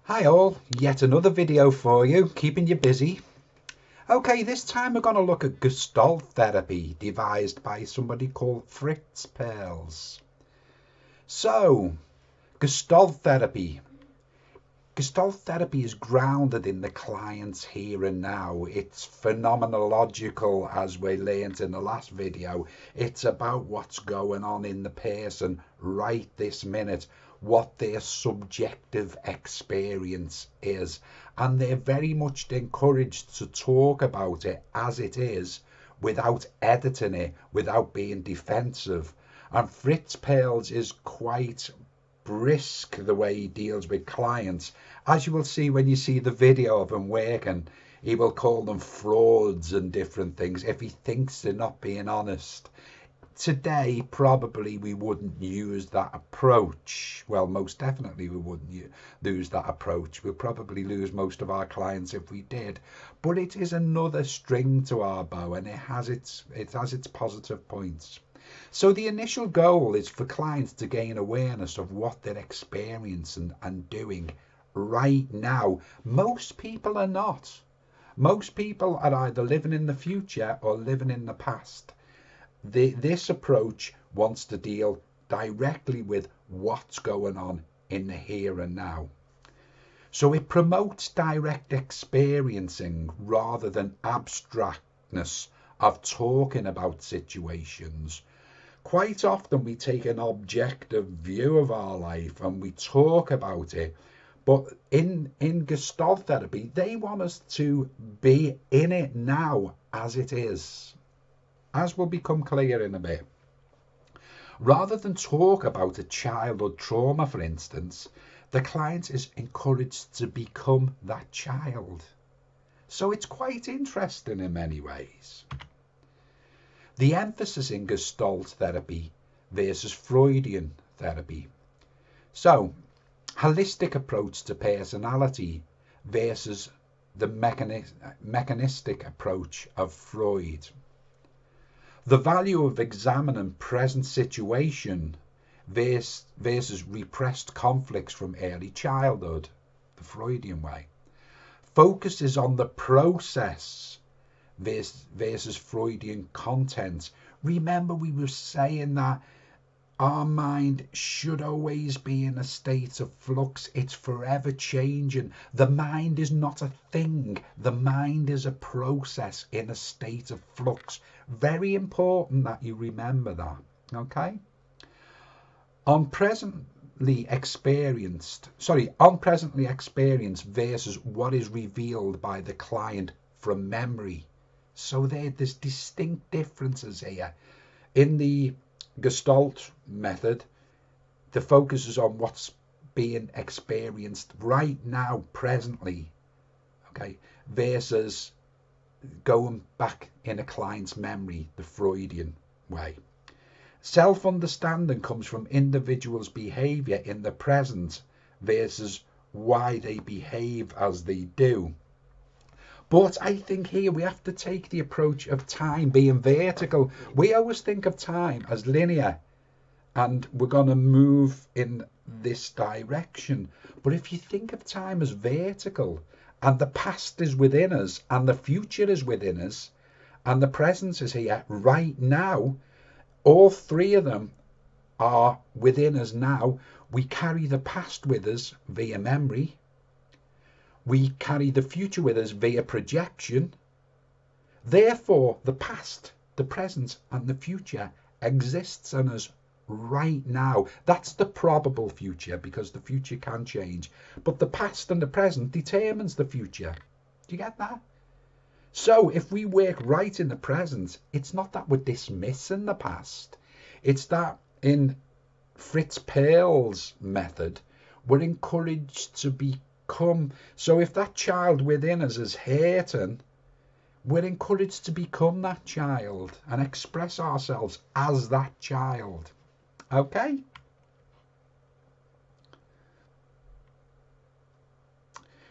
Hi all, yet another video for you, keeping you busy. Okay, this time we're going to look at Gestalt Therapy, devised by somebody called Fritz Perls. So, Gestalt Therapy. Gestalt Therapy is grounded in the client's here and now. It's phenomenological, as we learned in the last video. It's about what's going on in the person right this minute, what their subjective experience is. And they're very much encouraged to talk about it as it is, without editing it, without being defensive. And Fritz Perls is quite brisk the way he deals with clients. As you will see when you see the video of him working, he will call them frauds and different things if he thinks they're not being honest. Today, probably we wouldn't use that approach. Well, most definitely we wouldn't use that approach. We'll probably lose most of our clients if we did. But it is another string to our bow, and it has its positive points. So the initial goal is for clients to gain awareness of what they're experiencing and doing right now. Most people are not. Most people are either living in the future or living in the past. This approach wants to deal directly with what's going on in the here and now. So it promotes direct experiencing rather than abstractness of talking about situations. Quite often we take an objective view of our life and we talk about it, but in Gestalt Therapy, they want us to be in it now as it is, as will become clear in a bit. Rather than talk about a childhood trauma, for instance, the client is encouraged to become that child. So it's quite interesting in many ways. The emphasis in Gestalt therapy versus Freudian therapy. So, holistic approach to personality versus the mechanistic approach of Freud. The value of examining present situation versus repressed conflicts from early childhood, the Freudian way. Focuses on the process versus Freudian content. Remember, we were saying that our mind should always be in a state of flux. It's forever changing. The mind is not a thing. The mind is a process in a state of flux. Very important that you remember that. Okay? On presently experienced versus what is revealed by the client from memory. So there's distinct differences here. In the Gestalt method, the focus is on what's being experienced right now, presently, okay, versus going back in a client's memory, the Freudian way. Self-understanding comes from individuals' behavior in the present versus why they behave as they do. But I think here we have to take the approach of time being vertical. We always think of time as linear and we're going to move in this direction. But if you think of time as vertical, and the past is within us and the future is within us and the present is here right now, all three of them are within us now. We carry the past with us via memory. We carry the future with us via projection. Therefore, the past, the present, and the future exists in us right now. That's the probable future, because the future can change. But the past and the present determines the future. Do you get that? So if we work right in the present, it's not that we're dismissing the past. It's that in Fritz Perls' method, we're encouraged to become. So if that child within us is hurting, we're encouraged to become that child and express ourselves as that child. Okay?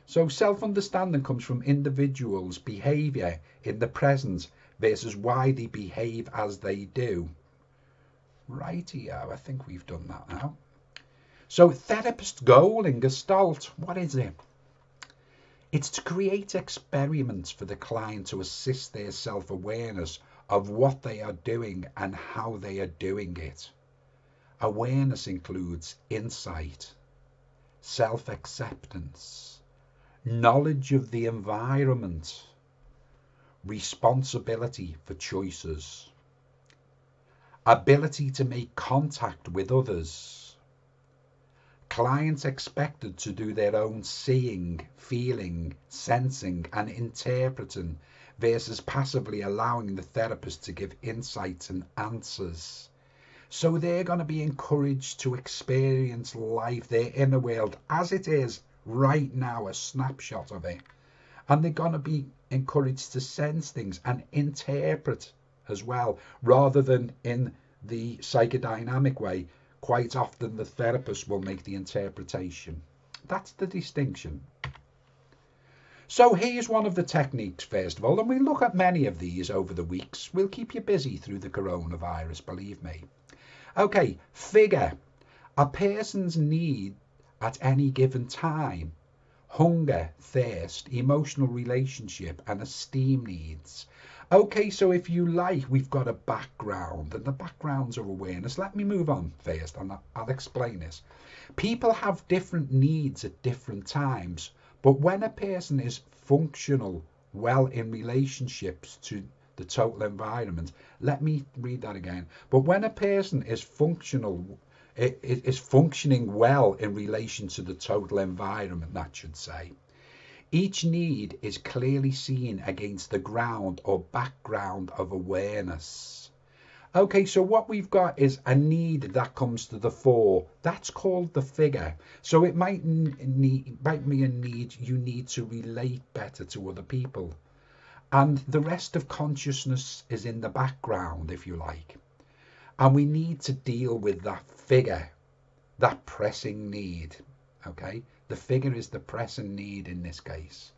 So self-understanding comes from individuals' behaviour in the present versus why they behave as they do. Rightio, I think we've done that now. So therapist goal in Gestalt, what is it? It's to create experiments for the client to assist their self-awareness of what they are doing and how they are doing it. Awareness includes insight, self-acceptance, knowledge of the environment, responsibility for choices, ability to make contact with others. Clients expected to do their own seeing, feeling, sensing and interpreting versus passively allowing the therapist to give insights and answers. So they're going to be encouraged to experience life, their inner world as it is right now, a snapshot of it. And they're going to be encouraged to sense things and interpret as well, rather than in the psychodynamic way. Quite often the therapist will make the interpretation. That's the distinction. So here's one of the techniques, first of all, and we'll look at many of these over the weeks. We'll keep you busy through the coronavirus, believe me. Okay, figure a person's need at any given time. Hunger, thirst, emotional relationship and esteem needs. Okay, so if you like, we've got a background, and the backgrounds of awareness. Let me move on first, and I'll explain this. People have different needs at different times, but when a person is functional well in relationships to the total environment, let me read that again. But when a person is functional, is functioning well in relation to the total environment, that should say, each need is clearly seen against the ground or background of awareness. Okay, so what we've got is a need that comes to the fore. That's called the figure. So it might be a need you need to relate better to other people. And the rest of consciousness is in the background, if you like. And we need to deal with that figure, that pressing need. Okay? The figure is the pressing need in this case.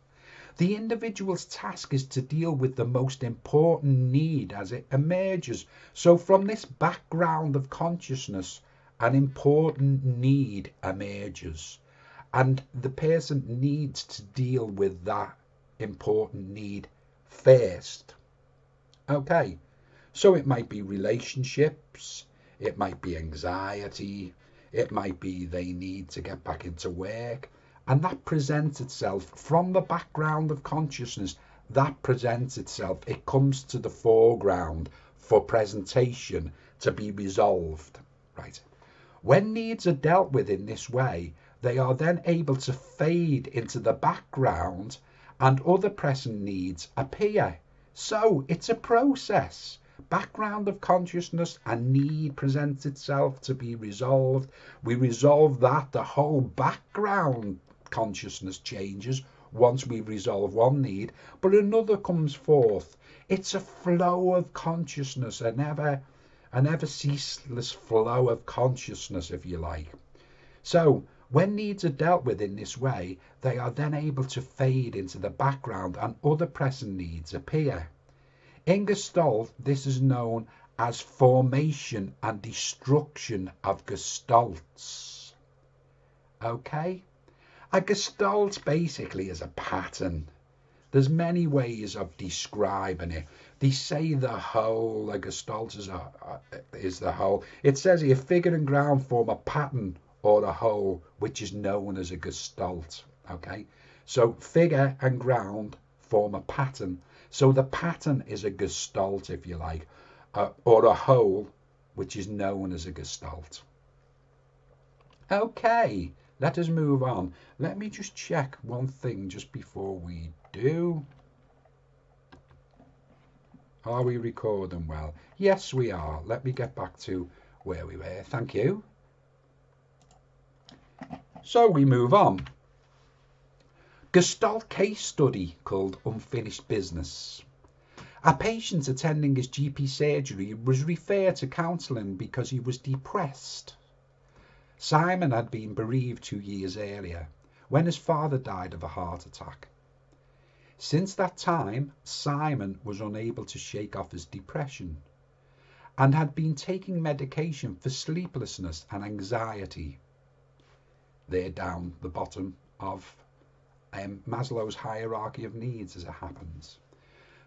The individual's task is to deal with the most important need as it emerges. So from this background of consciousness, an important need emerges. And the person needs to deal with that important need first. Okay, so it might be relationships, it might be anxiety, it might be they need to get back into work, and that presents itself from the background of consciousness. That presents itself, it comes to the foreground for presentation to be resolved. Right. When needs are dealt with in this way, they are then able to fade into the background and other present needs appear. So it's a process. Background of consciousness, a need presents itself to be resolved. We resolve that, the whole background consciousness changes once we resolve one need, but another comes forth. It's a flow of consciousness, a never ceaseless flow of consciousness, if you like. So when needs are dealt with in this way, they are then able to fade into the background and other present needs appear. In Gestalt, this is known as formation and destruction of gestalts. Okay? A gestalt basically is a pattern. There's many ways of describing it. They say the whole, a gestalt is the whole. It says here, figure and ground form a pattern or a whole, which is known as a gestalt. Okay? So figure and ground form a pattern. So the pattern is a gestalt, if you like, or a whole, which is known as a gestalt. Okay, let us move on. Let me just check one thing just before we do. Are we recording well? Yes, we are. Let me get back to where we were. Thank you. So we move on. Gestalt case study called Unfinished Business. A patient attending his GP surgery was referred to counselling because he was depressed. Simon had been bereaved 2 years earlier when his father died of a heart attack. Since that time, Simon was unable to shake off his depression and had been taking medication for sleeplessness and anxiety. They're down the bottom of Maslow's hierarchy of needs, as it happens.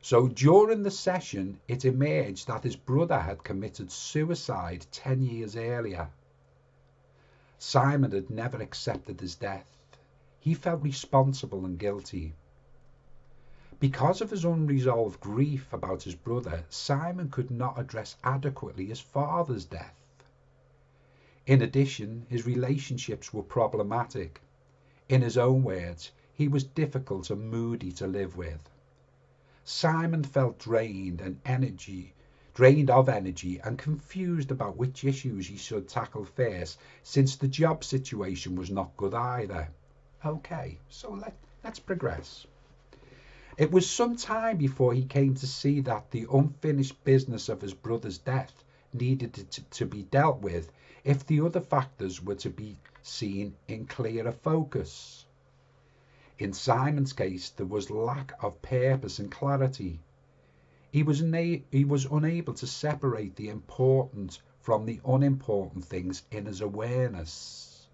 So during the session, it emerged that his brother had committed suicide 10 years earlier. Simon had never accepted his death. He felt responsible and guilty. Because of his unresolved grief about his brother, Simon could not address adequately his father's death. In addition, his relationships were problematic. In his own words, he was difficult and moody to live with. Simon felt drained of energy and confused about which issues he should tackle first, since the job situation was not good either. Okay, so let's progress. It was some time before he came to see that the unfinished business of his brother's death needed to be dealt with if the other factors were to be seen in clearer focus. In Simon's case, there was lack of purpose and clarity. He was unable to separate the important from the unimportant things in his awareness.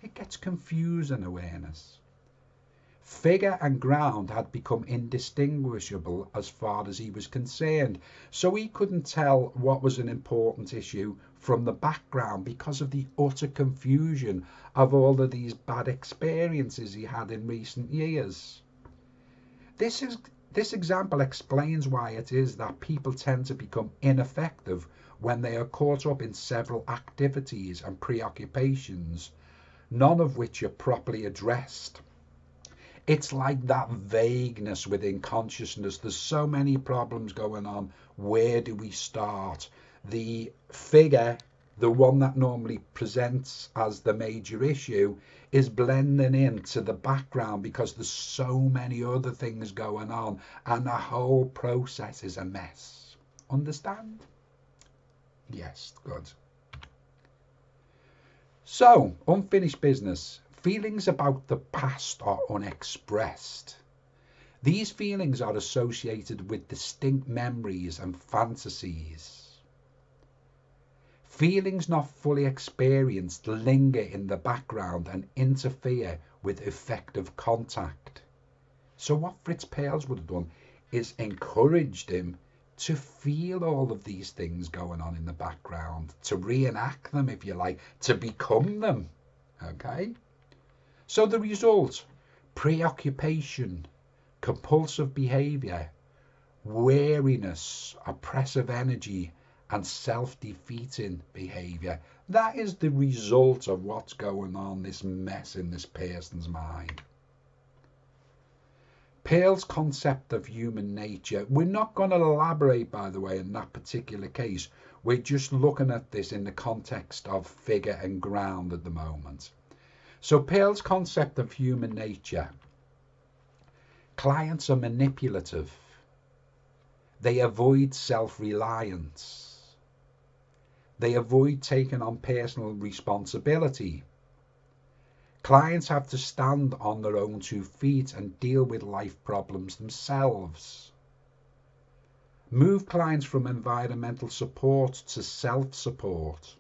It gets confusing, awareness. Figure and ground had become indistinguishable as far as he was concerned, so he couldn't tell what was an important issue from the background because of the utter confusion of all of these bad experiences he had in recent years. This example explains why it is that people tend to become ineffective when they are caught up in several activities and preoccupations, none of which are properly addressed. It's like that vagueness within consciousness. There's so many problems going on. Where do we start? The figure, the one that normally presents as the major issue, is blending into the background because there's so many other things going on and the whole process is a mess. Understand? Yes, good. So, unfinished business. Feelings about the past are unexpressed. These feelings are associated with distinct memories and fantasies. Feelings not fully experienced linger in the background and interfere with effective contact. So what Fritz Perls would have done is encouraged him to feel all of these things going on in the background, to reenact them, if you like, to become them. Okay? So the result, preoccupation, compulsive behavior, weariness, oppressive energy, and self-defeating behavior. That is the result of what's going on, this mess in this person's mind. Perl's concept of human nature, we're not going to elaborate, by the way, in that particular case. We're just looking at this in the context of figure and ground at the moment. So Perl's concept of human nature. Clients are manipulative. They avoid self-reliance. They avoid taking on personal responsibility. Clients have to stand on their own 2 feet and deal with life problems themselves. Move clients from environmental support to self-support.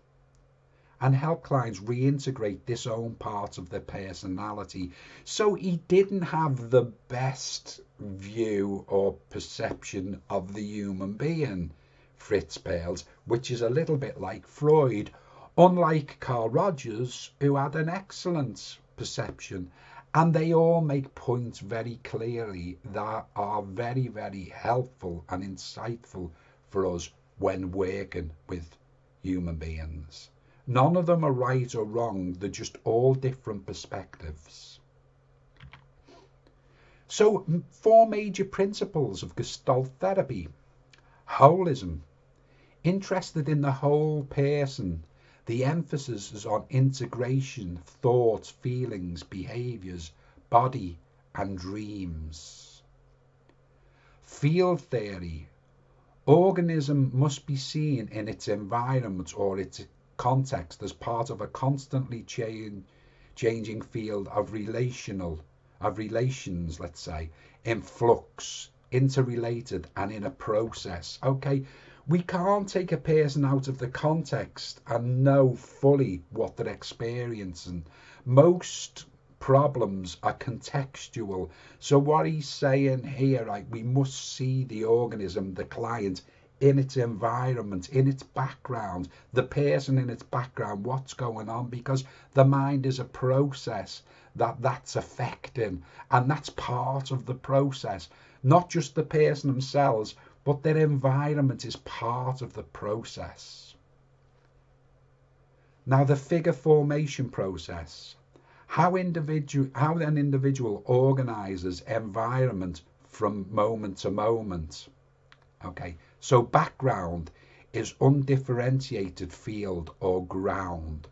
And help clients reintegrate this own part of their personality. So he didn't have the best view or perception of the human being, Fritz Perls, which is a little bit like Freud, unlike Carl Rogers, who had an excellent perception. And they all make points very clearly that are very, very helpful and insightful for us when working with human beings. None of them are right or wrong, they're just all different perspectives. So, 4 major principles of Gestalt Therapy. Holism, interested in the whole person. The emphasis is on integration, thoughts, feelings, behaviors, body, and dreams. Field theory, organism must be seen in its environment or its context as part of a constantly changing field of relations, let's say, in flux, interrelated and in a process. Okay, we can't take a person out of the context and know fully what they're experiencing. Most problems are contextual. So what he's saying here, like, we must see the organism, the client, in its environment, in its background, the person in its background, what's going on, because the mind is a process that's affecting, and that's part of the process. Not just the person themselves, but their environment is part of the process. Now, the figure formation process, how an individual organizes environment from moment to moment. Okay, so background is undifferentiated field or ground,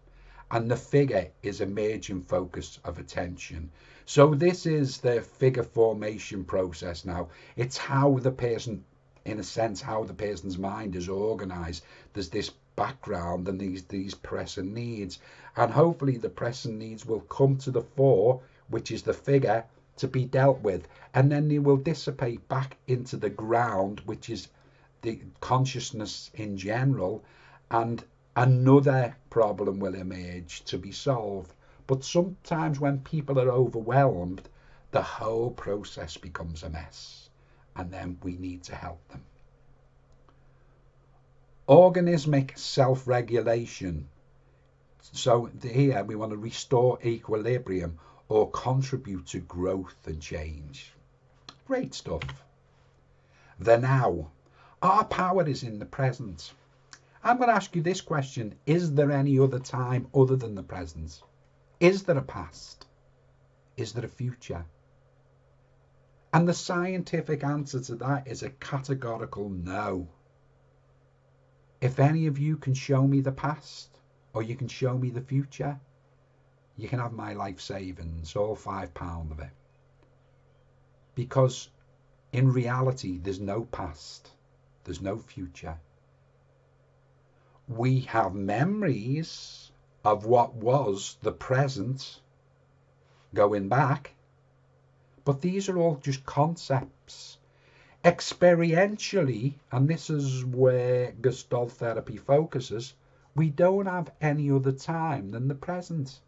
and the figure is emerging focus of attention. So this is the figure formation process now. It's how the person, in a sense, how the person's mind is organized. There's this background and these pressing needs, and hopefully the pressing needs will come to the fore, which is the figure to be dealt with, and then they will dissipate back into the ground, which is the consciousness in general, and another problem will emerge to be solved. But sometimes when people are overwhelmed, the whole process becomes a mess, and then we need to help them. Organismic self-regulation. So here we want to restore equilibrium or contribute to growth and change. Great stuff. The now. Our power is in the present. I'm going to ask you this question. Is there any other time other than the present? Is there a past? Is there a future? And the scientific answer to that is a categorical no. If any of you can show me the past, or you can show me the future, you can have my life savings, all £5 of it. Because in reality, there's no past, there's no future. We have memories of what was the present going back, but these are all just concepts. Experientially, and this is where Gestalt Therapy focuses, we don't have any other time than the present.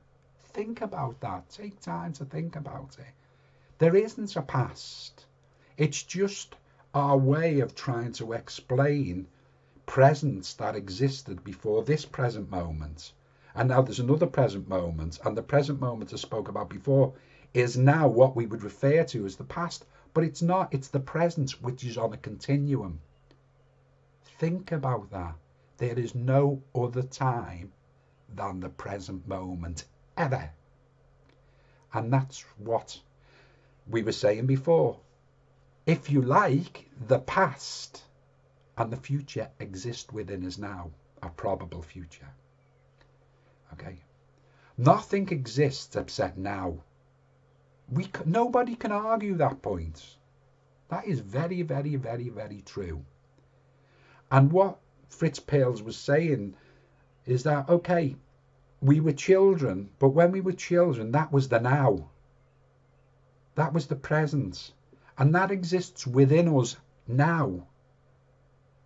Think about that. Take time to think about it. There isn't a past. It's just our way of trying to explain presence that existed before this present moment. And now there's another present moment, and the present moment I spoke about before is now what we would refer to as the past, but it's not. It's the present, which is on a continuum. Think about that. There is no other time than the present moment ever. And that's what we were saying before. If you like, the past and the future exist within us now, a probable future. Okay? Nothing exists except now. Nobody can argue that point. That is very, very, very, very true. And what Fritz Perls was saying is that, okay, we were children, but when we were children, that was the now. That was the present. And that exists within us now.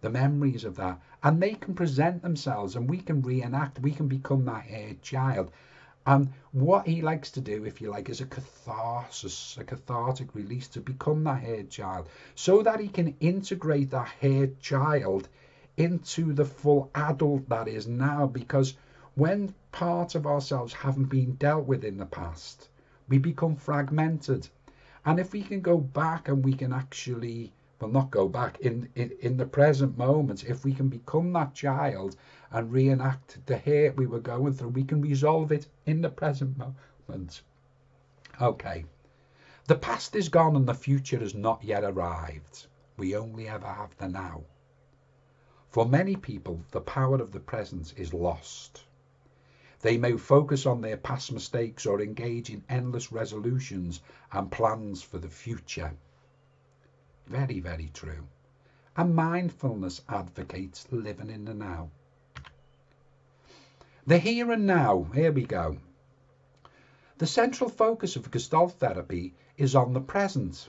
The memories of that. And they can present themselves, and we can reenact. We can become that child. And what he likes to do, if you like, is a catharsis, a cathartic release to become that herd child, so that he can integrate that herd child into the full adult that is now. Because when parts of ourselves haven't been dealt with in the past, we become fragmented. And if we can go back and we can actually, well, not go back, in the present moment, if we can become that child and reenact the hurt we were going through, we can resolve it in the present moment. Okay. The past is gone and the future has not yet arrived. We only ever have the now. For many people, the power of the present is lost. They may focus on their past mistakes or engage in endless resolutions and plans for the future. Very, very true. And mindfulness advocates living in the now. The here and now, here we go. The central focus of Gestalt Therapy is on the present.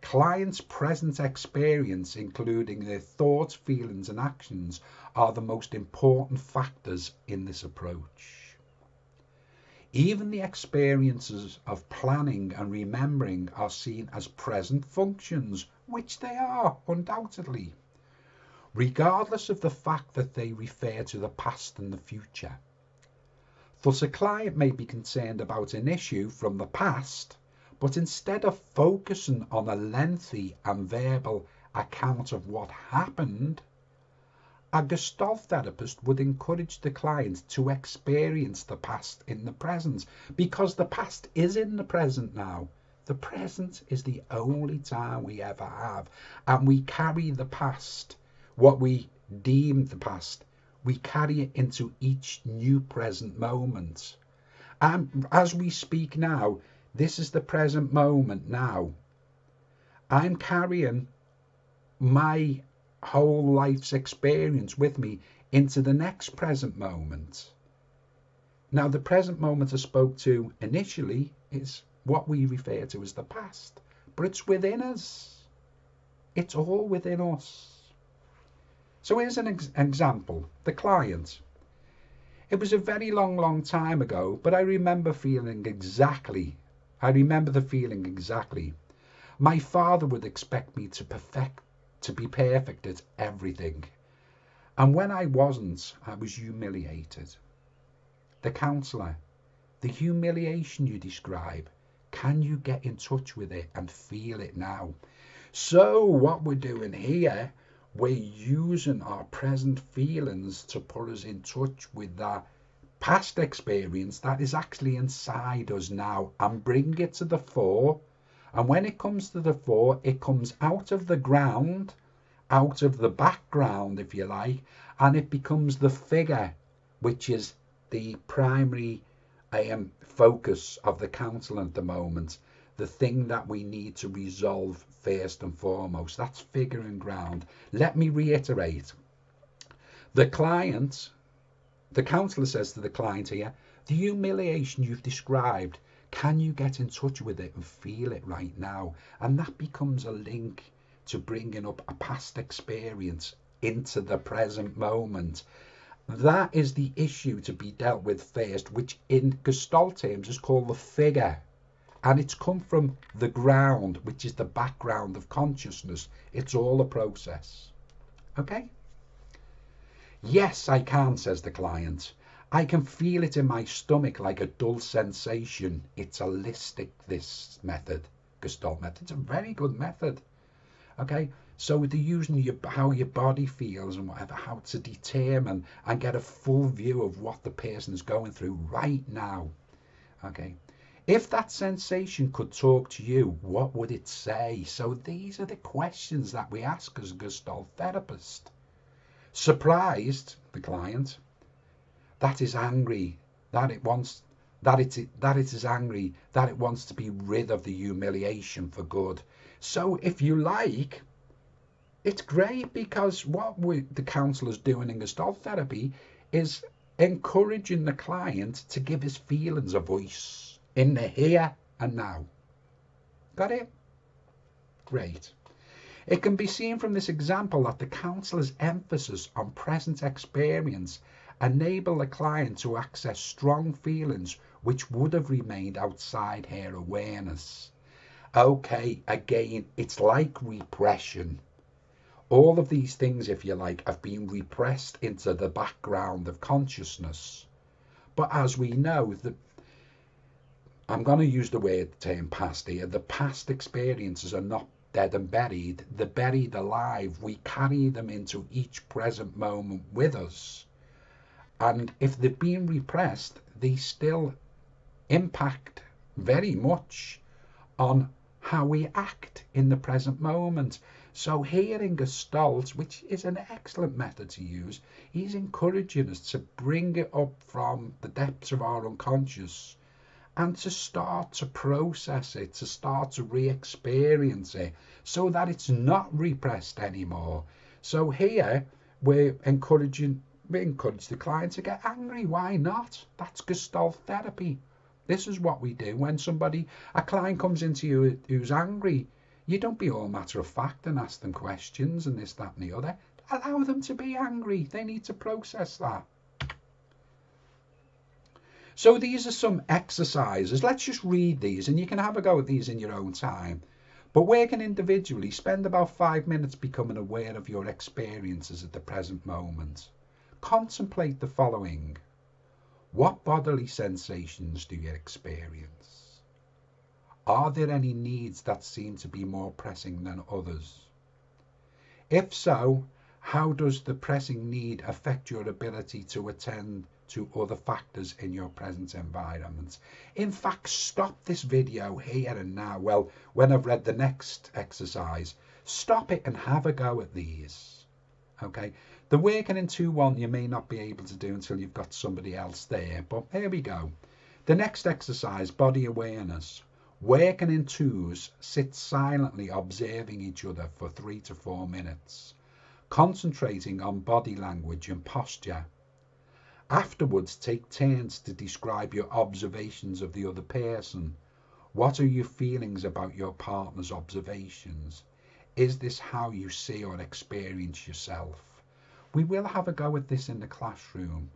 Clients' present experience, including their thoughts, feelings and actions, are the most important factors in this approach. Even the experiences of planning and remembering are seen as present functions, which they are, undoubtedly, regardless of the fact that they refer to the past and the future. Thus, a client may be concerned about an issue from the past, but instead of focusing on a lengthy and verbal account of what happened, a Gestalt therapist would encourage the client to experience the past in the present, because the past is in the present now. The present is the only time we ever have, and we carry the past, what we deem the past, we carry it into each new present moment. And as we speak now, this is the present moment now. I'm carrying my whole life's experience with me into the next present moment. Now, the present moment I spoke to initially is what we refer to as the past, but it's within us. It's all within us. So here's an example. The client. It was a very long time ago, but I remember the feeling exactly. My father would expect me to be perfect at everything. And when I wasn't, I was humiliated. The counsellor, the humiliation you describe, can you get in touch with it and feel it now? So what we're doing here, we're using our present feelings to put us in touch with that past experience that is actually inside us now and bring it to the fore. And when it comes to the fore, it comes out of the ground, out of the background, if you like, and it becomes the figure, which is the primary focus of the counsel at the moment, the thing that we need to resolve first and foremost. That's figure and ground. Let me reiterate. The counsellor says to the client here, the humiliation you've described, can you get in touch with it and feel it right now? And that becomes a link to bringing up a past experience into the present moment. That is the issue to be dealt with first, which in Gestalt terms is called the figure. And it's come from the ground, which is the background of consciousness. It's all a process. Okay? Yes, I can, says the client. I can feel it in my stomach like a dull sensation. It's holistic, this method, Gestalt method. It's a very good method. Okay, so they're using how your body feels and whatever, how to determine and get a full view of what the person is going through right now. Okay, if that sensation could talk to you, what would it say? So these are the questions that we ask as a Gestalt therapist. Surprised, the client, that is angry, that it is angry, that it wants to be rid of the humiliation for good. So if you like, it's great, because what the counsellor's doing in Gestalt therapy is encouraging the client to give his feelings a voice in the here and now. Got it? Great. It can be seen from this example that the counsellor's emphasis on present experience enable the client to access strong feelings which would have remained outside her awareness. Okay, again, it's like repression. All of these things, if you like, have been repressed into the background of consciousness. But as we know, I'm going to use the term past here, the past experiences are not dead and buried. They're buried alive. We carry them into each present moment with us. And if they've been repressed, they still impact very much on how we act in the present moment. So here in Gestalt, which is an excellent method to use, he's encouraging us to bring it up from the depths of our unconscious and to start to process it, to start to re-experience it, so that it's not repressed anymore. So here we encourage the client to get angry. Why not? That's Gestalt therapy. This is what we do when a client comes into you who's angry. You don't be all matter of fact and ask them questions and this, that and the other. Allow them to be angry. They need to process that. So these are some exercises. Let's just read these and you can have a go at these in your own time. But working individually, spend about 5 minutes becoming aware of your experiences at the present moment. Contemplate the following. What bodily sensations do you experience? Are there any needs that seem to be more pressing than others? If so, how does the pressing need affect your ability to attend to other factors in your present environment? In fact, stop this video here and now. Well, when I've read the next exercise, stop it and have a go at these. Okay, the working in 2-1 you may not be able to do until you've got somebody else there, but here we go. The next exercise, body awareness. Working in 2s, sit silently observing each other for 3 to 4 minutes, concentrating on body language and posture. Afterwards, take turns to describe your observations of the other person. What are your feelings about your partner's observations? Is this how you see or experience yourself? We will have a go at this in the classroom.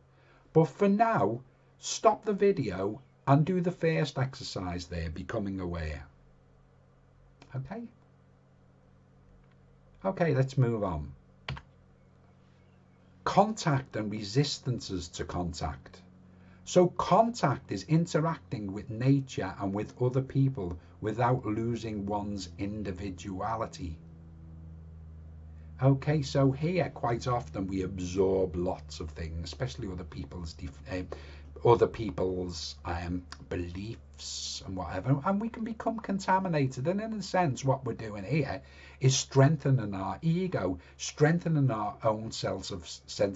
But for now, stop the video and do the first exercise there, becoming aware. Okay? Okay, let's move on. Contact and resistances to contact. So contact is interacting with nature and with other people without losing one's individuality. Okay, so here quite often we absorb lots of things, especially other people's beliefs and whatever, and we can become contaminated. And in a sense, what we're doing here is strengthening our ego, strengthening our own sense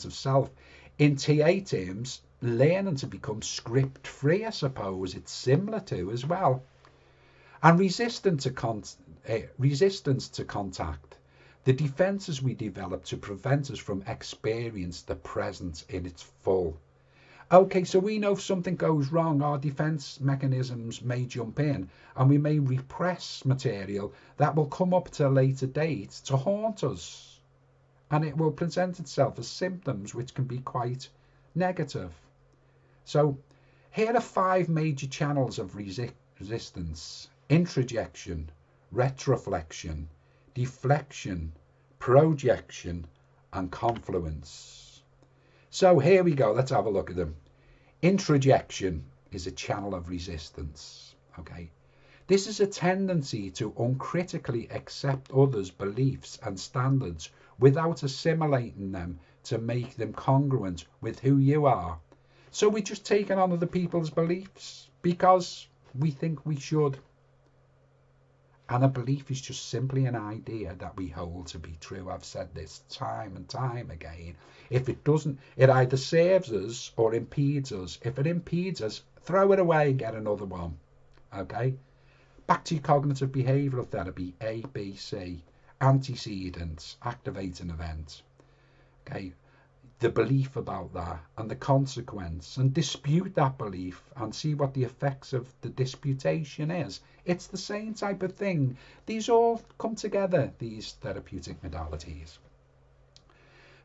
of self. In TA terms, learning to become script free, I suppose it's similar to as well. And resistance to contact. The defenses we develop to prevent us from experiencing the present in its full. Okay, so we know if something goes wrong, our defense mechanisms may jump in and we may repress material that will come up at a later date to haunt us. And it will present itself as symptoms which can be quite negative. So here are 5 major channels of resistance. Introjection, retroflexion, deflection, projection, and confluence. So here we go, let's have a look at them. Introjection is a channel of resistance. Okay, this is a tendency to uncritically accept others' beliefs and standards without assimilating them to make them congruent with who you are. So we just take on other people's beliefs because we think we should. And a belief is just simply an idea that we hold to be true. I've said this time and time again. If it doesn't, it either serves us or impedes us. If it impedes us, throw it away and get another one. Okay? Back to your cognitive behavioural therapy, A, B, C. Antecedents, activating event. Okay? The belief about that and the consequence, and dispute that belief and see what the effects of the disputation is. It's the same type of thing. These all come together, these therapeutic modalities.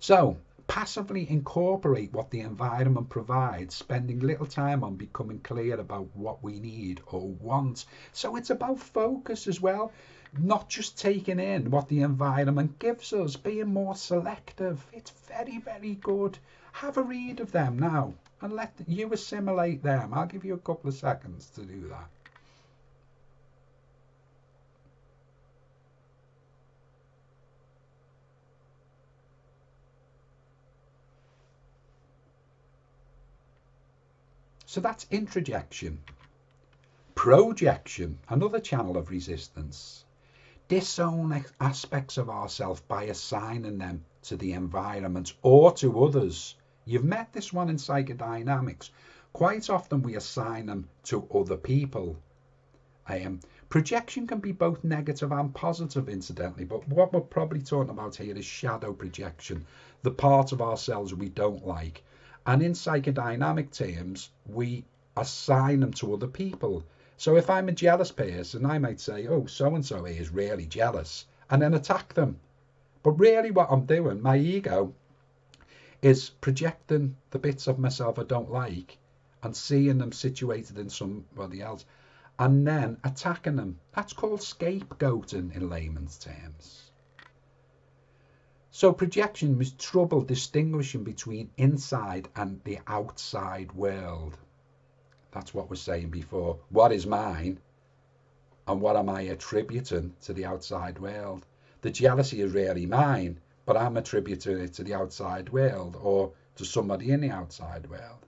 So passively incorporate what the environment provides, spending little time on becoming clear about what we need or want. So it's about focus as well. Not just taking in what the environment gives us, being more selective. It's very, very good. Have a read of them now and let you assimilate them. I'll give you a couple of seconds to do that. So that's introjection. Projection, another channel of resistance. Disown aspects of ourselves by assigning them to the environment or to others. You've met this one in psychodynamics. Quite often we assign them to other people. Projection can be both negative and positive, incidentally, but what we're probably talking about here is shadow projection, the part of ourselves we don't like. And in psychodynamic terms, we assign them to other people. So if I'm a jealous person, I might say, oh, so-and-so is really jealous, and then attack them. But really what I'm doing, my ego, is projecting the bits of myself I don't like and seeing them situated in somebody else and then attacking them. That's called scapegoating in layman's terms. So projection was trouble distinguishing between inside and the outside world. That's what we're saying before. What is mine and what am I attributing to the outside world? The jealousy is really mine, but I'm attributing it to the outside world or to somebody in the outside world.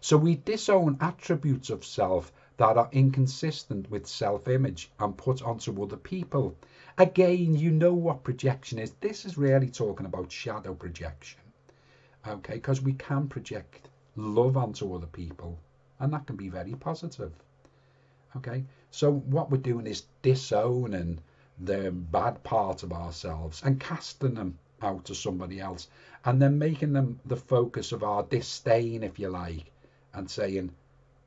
So we disown attributes of self that are inconsistent with self-image and put onto other people. Again, you know what projection is. This is really talking about shadow projection, okay? Because we can project love onto other people, and that can be very positive, okay? So what we're doing is disowning the bad part of ourselves and casting them out to somebody else, and then making them the focus of our disdain, if you like, and saying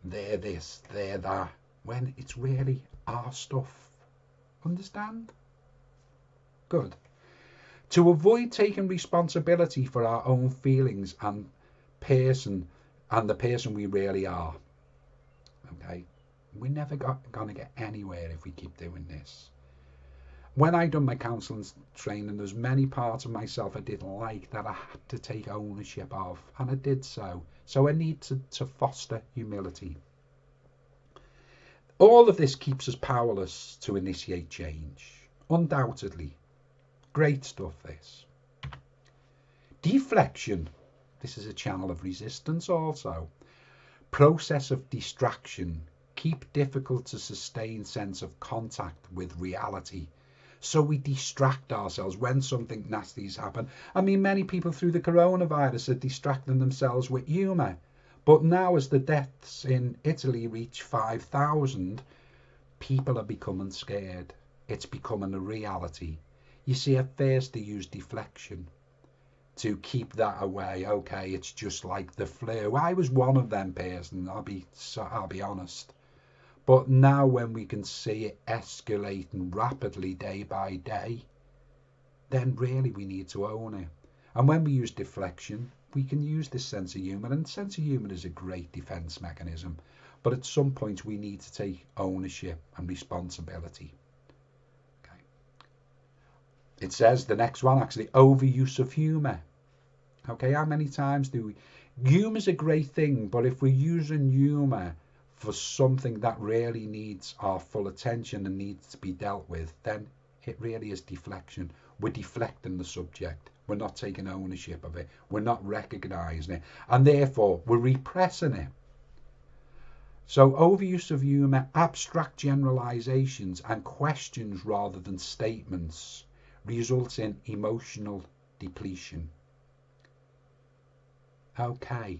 they're this, they're that, when it's really our stuff. Understand? Good. To avoid taking responsibility for our own feelings and the person we really are. Okay? We're never going to get anywhere if we keep doing this. When I done my counselling training, there's many parts of myself I didn't like that I had to take ownership of, and I did so. So I need to foster humility. All of this keeps us powerless to initiate change. Undoubtedly. Great stuff, this. Deflection. This is a channel of resistance also. Process of distraction. Keep difficult to sustain sense of contact with reality. So we distract ourselves when something nasty has happened. I mean, many people through the coronavirus are distracting themselves with humour. But now as the deaths in Italy reach 5,000, people are becoming scared. It's becoming a reality. You see, at first they use deflection to keep that away. Okay, it's just like the flu. I was one of them person, I'll be honest. But now when we can see it escalating rapidly day by day, then really we need to own it. And when we use deflection, we can use this sense of humour. And sense of humour is a great defence mechanism. But at some point we need to take ownership and responsibility. Okay. It says, the next one actually, overuse of humour. Okay, how many times do we... Humour's a great thing, but if we're using humour for something that really needs our full attention and needs to be dealt with, then it really is deflection. We're deflecting the subject. We're not taking ownership of it. We're not recognising it. And therefore, we're repressing it. So overuse of humour, abstract generalisations and questions rather than statements results in emotional depletion. Okay.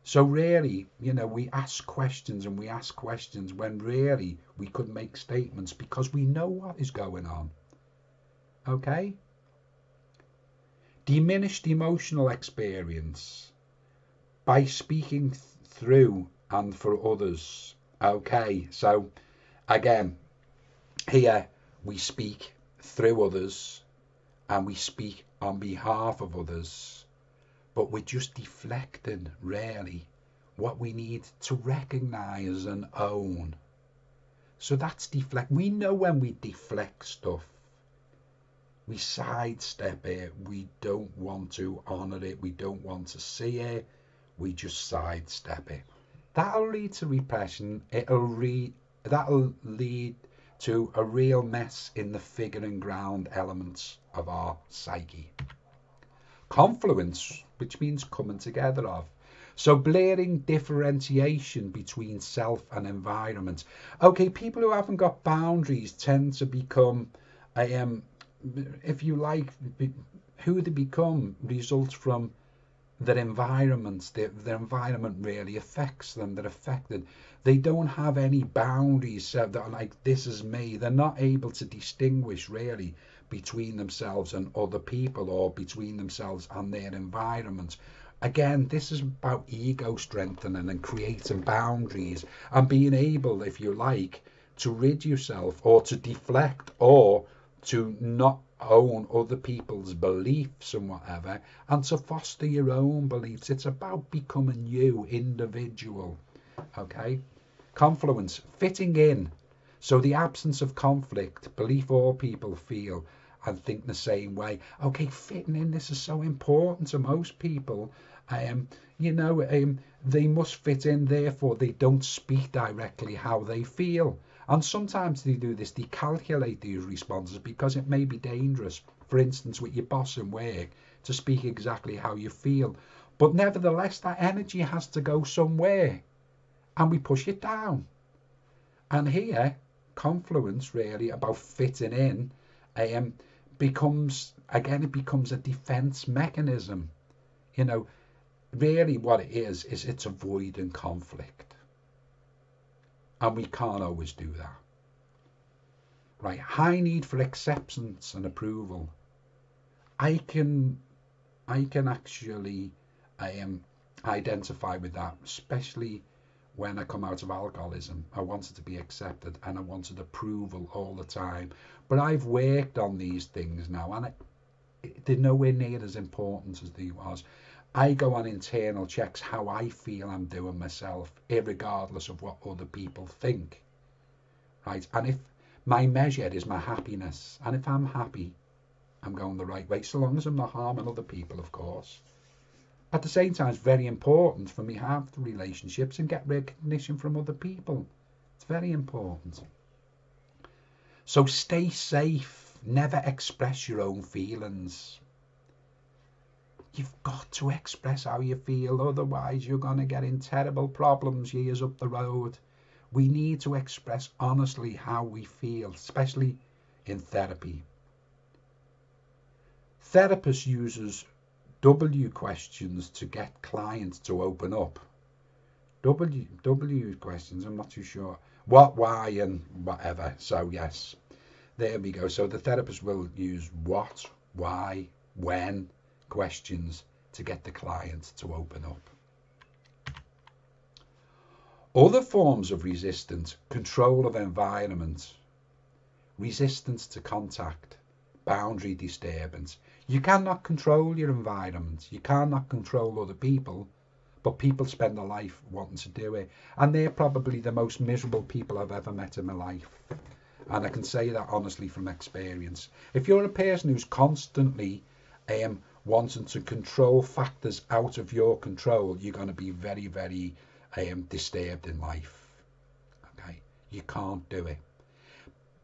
So really, you know, we ask questions and we ask questions when really we could make statements because we know what is going on. Okay? Diminished emotional experience by speaking through and for others. Okay, so again, here we speak through others and we speak on behalf of others. But we're just deflecting, really, what we need to recognise and own. So that's deflect. We know when we deflect stuff, we sidestep it, we don't want to honour it, we don't want to see it, we just sidestep it. That'll lead to repression, that'll lead to a real mess in the figuring ground elements of our psyche. Confluence, which means coming together of. So blaring differentiation between self and environment. Okay, people who haven't got boundaries tend to become, if you like, who they become results from their environments. Their environment really affects them. They're affected. They don't have any boundaries set that are like, this is me. They're not able to distinguish really between themselves and other people or between themselves and their environment. Again, this is about ego strengthening and creating boundaries and being able, if you like, to rid yourself or to deflect or to not own other people's beliefs and whatever, and to foster your own beliefs. It's about becoming you, individual. Okay? Confluence, fitting in. So the absence of conflict, belief all people feel and think the same way. Okay, fitting in, this is so important to most people. They must fit in, therefore they don't speak directly how they feel. And sometimes they do this, they calculate these responses because it may be dangerous, for instance, with your boss in work, to speak exactly how you feel. But nevertheless, that energy has to go somewhere, and we push it down. And here, confluence, really about fitting in, becomes a defense mechanism. Really what it is it's avoiding conflict. And we can't always do that. Right, high need for acceptance and approval. I can actually identify with that, especially when I come out of alcoholism. I wanted to be accepted and I wanted approval all the time. But I've worked on these things now, and they're nowhere near as important as they was. I go on internal checks how I feel I'm doing myself, irregardless of what other people think. Right? And if my measure is my happiness, and if I'm happy, I'm going the right way, so long as I'm not harming other people, of course. At the same time, it's very important for me to have relationships and get recognition from other people. It's very important. So stay safe. Never express your own feelings. You've got to express how you feel, otherwise you're going to get in terrible problems years up the road. We need to express honestly how we feel, especially in therapy. Therapist uses W questions to get clients to open up. W questions, I'm not too sure. What, why, and whatever. So yes, there we go. So the therapist will use what, why, when questions to get the client to open up. Other forms of resistance: control of environment, resistance to contact, boundary disturbance. You cannot control your environment. You cannot control other people, but people spend their life wanting to do it. And they're probably the most miserable people I've ever met in my life. And I can say that honestly from experience. If you're a person who's constantly wanting to control factors out of your control, you're going to be very, very disturbed in life. Okay, you can't do it.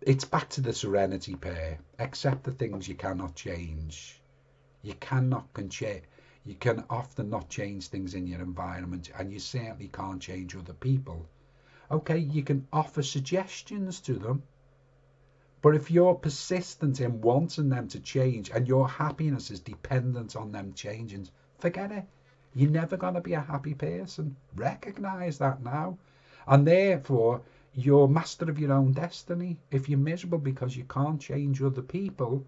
It's back to the serenity pair. Accept the things you cannot change. You can often not change things in your environment, and you certainly can't change other people. Okay, you can offer suggestions to them, but if you're persistent in wanting them to change and your happiness is dependent on them changing, forget it. You're never going to be a happy person. Recognize that now. And therefore, you're master of your own destiny. If you're miserable because you can't change other people,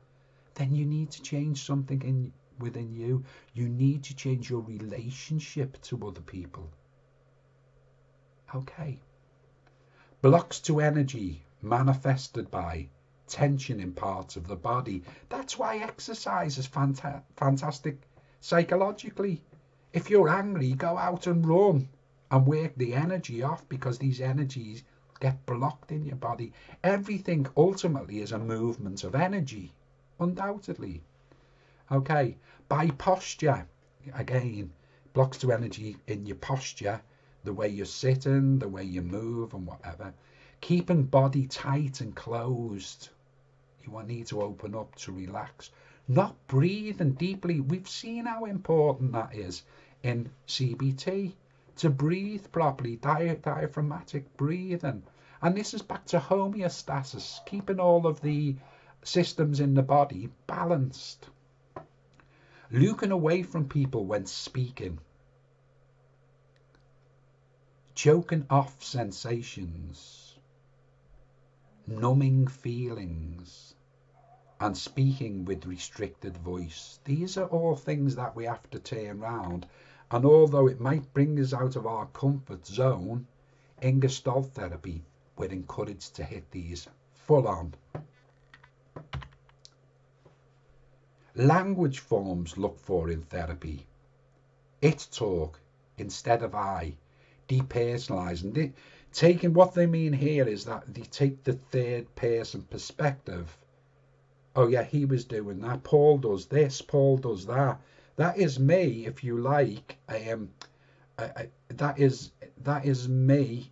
then you need to change something within you. You need to change your relationship to other people. Okay. Blocks to energy manifested by tension in parts of the body. That's why exercise is fantastic psychologically. If you're angry, go out and run and work the energy off, because these energies get blocked in your body. Everything ultimately is a movement of energy, undoubtedly. Okay, by posture, again, blocks to energy in your posture, the way you're sitting, the way you move and whatever. Keeping body tight and closed. You will need to open up to relax. Not breathing deeply. We've seen how important that is in CBT. To breathe properly, diaphragmatic breathing. And this is back to homeostasis, keeping all of the systems in the body balanced. Looking away from people when speaking. Choking off sensations. Numbing feelings. And speaking with restricted voice. These are all things that we have to turn around. And although it might bring us out of our comfort zone, in Gestalt Therapy, we're encouraged to hit these full on. Language forms look for in therapy. It talk instead of I. Depersonalizing. Taking what they mean here is that they take the third person perspective. Oh yeah, he was doing that. Paul does this. Paul does that. That is me, if you like. That is me.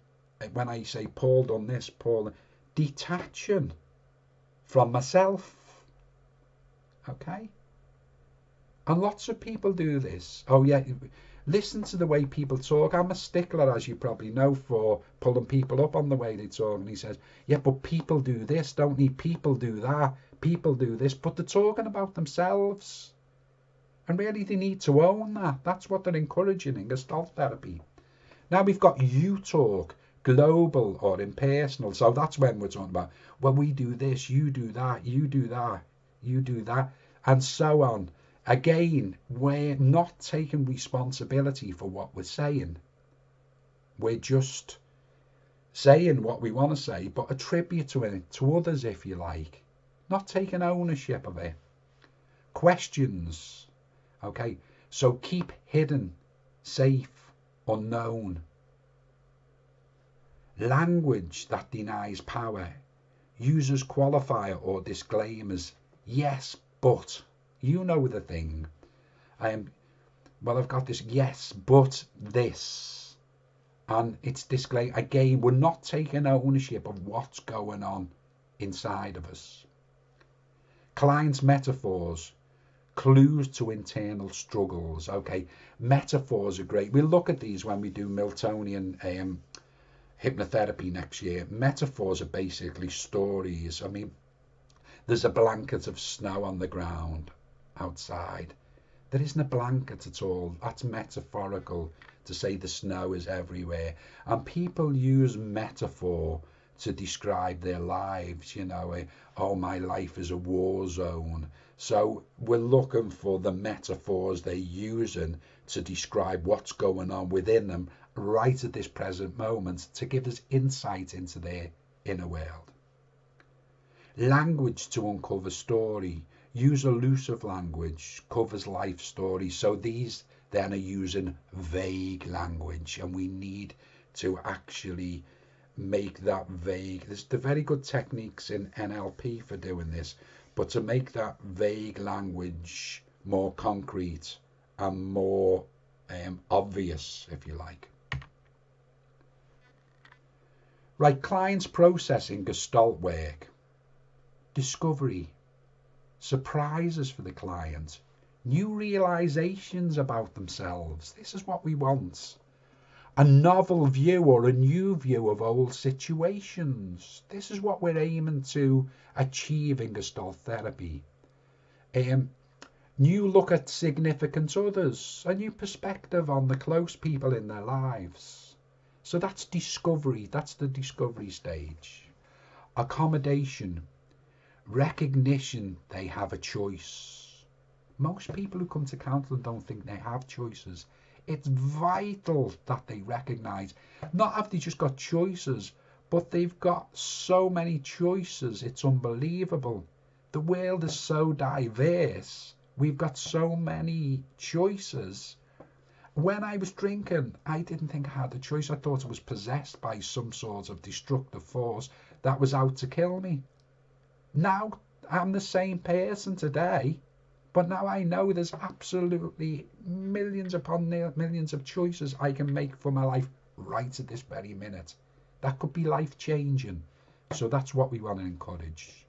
When I say Paul done this, Paul, detaching from myself. Okay. And lots of people do this. Oh yeah, listen to the way people talk. I'm a stickler, as you probably know, for pulling people up on the way they talk. And he says, yeah, but people do this, don't they? People do that. People do this. But they're talking about themselves. And really, they need to own that. That's what they're encouraging in Gestalt therapy. Now we've got you talk, global or impersonal. So that's when we're talking about, well, we do this, you do that, you do that, you do that, and so on. Again, we're not taking responsibility for what we're saying. We're just saying what we want to say, but attributing it to others, if you like. Not taking ownership of it. Questions. Okay, so keep hidden, safe, unknown. Language that denies power. Uses qualifier or disclaimers. Yes, but. You know the thing. Well, I've got this, yes, but this. And it's disclaimer. Again, we're not taking ownership of what's going on inside of us. Client's metaphors. Clues to internal struggles. Okay, metaphors are great. We'll look at these when we do Miltonian hypnotherapy next year. Metaphors are basically stories. I mean, there's a blanket of snow on the ground outside. There isn't a blanket at all. That's metaphorical to say the snow is everywhere. And people use metaphor to describe their lives, you know. Oh, my life is a war zone. So we're looking for the metaphors they're using to describe what's going on within them right at this present moment to give us insight into their inner world. Language to uncover story. Use elusive language, covers life stories. So these then are using vague language, and we need to actually make that vague. There's the very good techniques in NLP for doing this, but to make that vague language more concrete and more obvious, if you like. Right, clients processing Gestalt work. Discovery. Surprises for the client. New realizations about themselves. This is what we want. A novel view or a new view of old situations. This is what we're aiming to achieve in Gestalt therapy. New look at significant others, a new perspective on the close people in their lives. So that's discovery, that's the discovery stage. Accommodation, recognition they have a choice. Most people who come to counselling don't think they have choices. It's vital that they recognise, not have they just got choices, but they've got so many choices, it's unbelievable. The world is so diverse, we've got so many choices. When I was drinking, I didn't think I had a choice. I thought I was possessed by some sort of destructive force that was out to kill me. Now I'm the same person today, but now I know there's absolutely millions upon millions of choices I can make for my life right at this very minute. That could be life-changing. So that's what we want to encourage.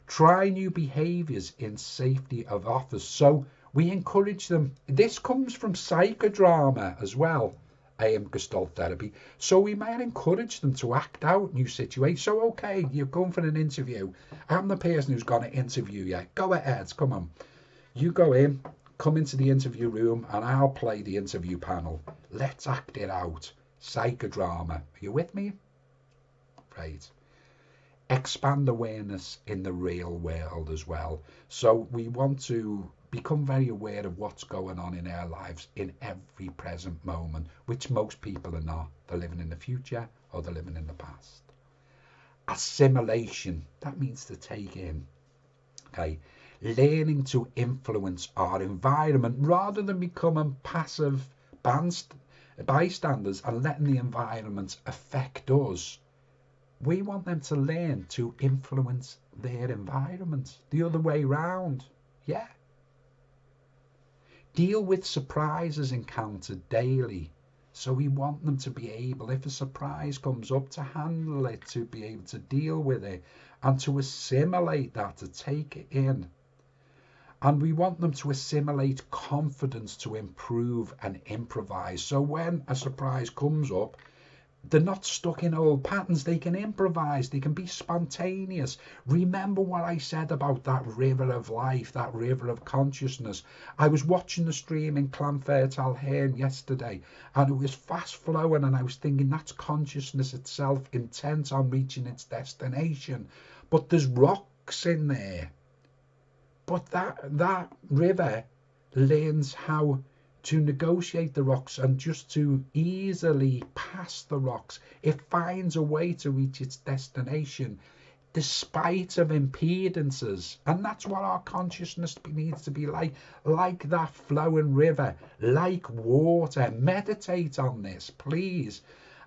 Try new behaviours in safety of office. So we encourage them. This comes from psychodrama as well, Gestalt therapy. So we might encourage them to act out new situations. So, okay, you're going for an interview. I'm the person who's going to interview you. Go ahead, come on. You go in, come into the interview room, and I'll play the interview panel. Let's act it out. Psychodrama. Are you with me? Right. Expand awareness in the real world as well. So we want to become very aware of what's going on in our lives in every present moment, which most people are not. They're living in the future or they're living in the past. Assimilation, that means to take in. Okay. learning to influence our environment rather than becoming passive bystanders and letting the environment affect us. We want them to learn to influence their environment, the other way round. Yeah. Deal with surprises encountered daily. So we want them to be able, if a surprise comes up, to handle it, to be able to deal with it, and to assimilate that, to take it in. And we want them to assimilate confidence to improve and improvise. So when a surprise comes up, they're not stuck in old patterns. They can improvise. They can be spontaneous. Remember what I said about that river of life, that river of consciousness. I was watching the stream in Clanfertalherne yesterday, and it was fast flowing, and I was thinking that's consciousness itself, intent on reaching its destination. But there's rocks in there. But that river learns how to negotiate the rocks and just to easily pass the rocks. It finds a way to reach its destination despite of impedances. And that's what our consciousness needs to be like that flowing river, like water. Meditate on this, please,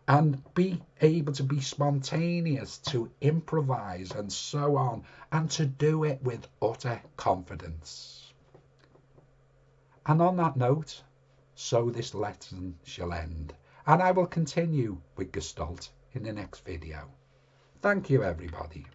and be able to be spontaneous, to improvise and so on, and to do it with utter confidence. And on that note, so this lesson shall end, and I will continue with Gestalt in the next video. Thank you, everybody.